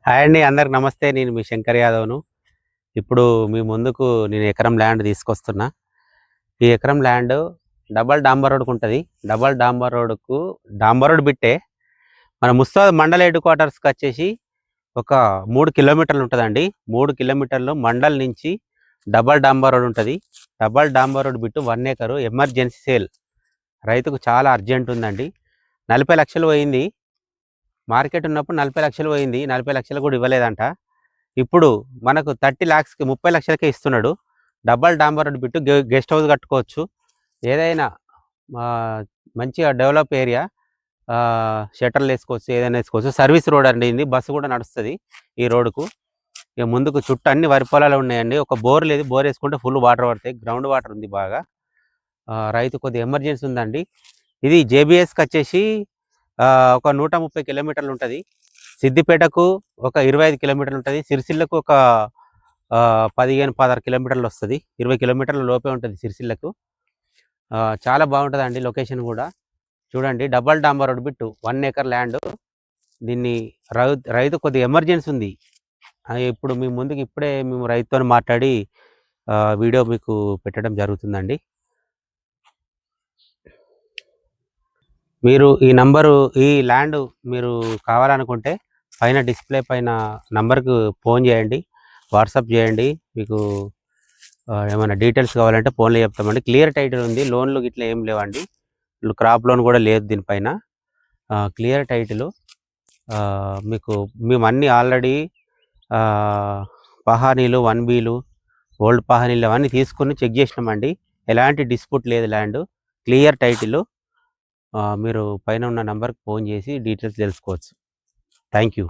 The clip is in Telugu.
హాయ్ అండి, అందరికి నమస్తే. నేను మీ శంకర్ యాదవ్ను. ఇప్పుడు మీ ముందుకు నేను ఎకరం ల్యాండ్ తీసుకొస్తున్నా. ఈ ఎకరం ల్యాండ్ డబల్ డాంబర్ రోడ్కు ఉంటుంది. డబల్ డాంబర్ రోడ్కు డాంబర్ రోడ్ బిట్టే మన ముస్తాబాద్ మండల్ హెడ్ క్వార్టర్స్కి వచ్చేసి ఒక 3 కిలోమీటర్లు ఉంటుందండి. 3 కిలోమీటర్లు మండల్ నుంచి డబల్ డాంబర్ రోడ్ ఉంటుంది. డబల్ డాంబర్ road bit 1 acre emergency sale. రైతుకు చాలా అర్జెంట్ ఉందండి. 40 లక్షలు పోయింది. మార్కెట్ ఉన్నప్పుడు 40 లక్షలు పోయింది. 40 లక్షలు కూడా ఇవ్వలేదంట. ఇప్పుడు మనకు 30 లాక్స్కి 30 లక్షలకే ఇస్తున్నాడు. డబల్ డాంబర్ రోడ్ బిట్టు గెస్ట్ హౌస్ కట్టుకోవచ్చు. ఏదైనా మంచిగా డెవలప్ ఏరియా, షట్టర్లు వేసుకోవచ్చు, ఏదైనా వేసుకోవచ్చు. సర్వీస్ రోడ్ అండి ఇది. బస్సు కూడా నడుస్తుంది ఈ రోడ్డుకు. ఇక ముందుకు చుట్టూ అన్ని వరి పొలాలు ఉన్నాయండి. ఒక బోర్ లేదు. బోర్ వేసుకుంటే ఫుల్ వాటర్ పడతాయి. గ్రౌండ్ వాటర్ ఉంది బాగా. రైతు కొద్దిగా ఎమర్జెన్సీ ఉందండి. ఇది జేబీఎస్కి వచ్చేసి ఒక 130 కిలోమీటర్లు ఉంటుంది. సిద్దిపేటకు ఒక 25 కిలోమీటర్లు ఉంటుంది. సిరిసిల్లకు ఒక 15-16 కిలోమీటర్లు వస్తుంది. 20 కిలోమీటర్ల లోపే ఉంటుంది సిరిసిల్లకు. చాలా బాగుంటుందండి లొకేషన్ కూడా. చూడండి, డబల్ డాంబర్ రోడ్ బిట్టు 1 ఎకర్ ల్యాండ్. దీన్ని రైతు కొద్దిగా ఎమర్జెన్సీ ఉంది. ఇప్పుడు మీ ముందుకు ఇప్పుడే మేము రైతుతో మాట్లాడి వీడియో మీకు పెట్టడం జరుగుతుందండి. మీరు ఈ ల్యాండ్ మీరు కావాలనుకుంటే పైన డిస్ప్లే పైన నంబర్కు ఫోన్ చేయండి, వాట్సాప్ చేయండి. మీకు ఏమైనా డీటెయిల్స్ కావాలంటే ఫోన్లో చెప్తామండి. క్లియర్ టైటిల్ ఉంది. లోన్లు గిట్లా ఏం లేవండి. క్రాప్ లోన్ కూడా లేదు దీనిపైన. Clear title. మీకు మేము అన్నీ ఆల్రెడీ పహానీలు, 1Bలు, ఓల్డ్ పహానీలు అవన్నీ తీసుకుని చెక్ చేసినామండి. ఎలాంటి డిస్ప్యూట్ లేదు. Land clear title. మీరు పైన ఉన్న నంబర్కి ఫోన్ చేసి డీటెయిల్స్ తెలుసుకోవచ్చు. Thank you.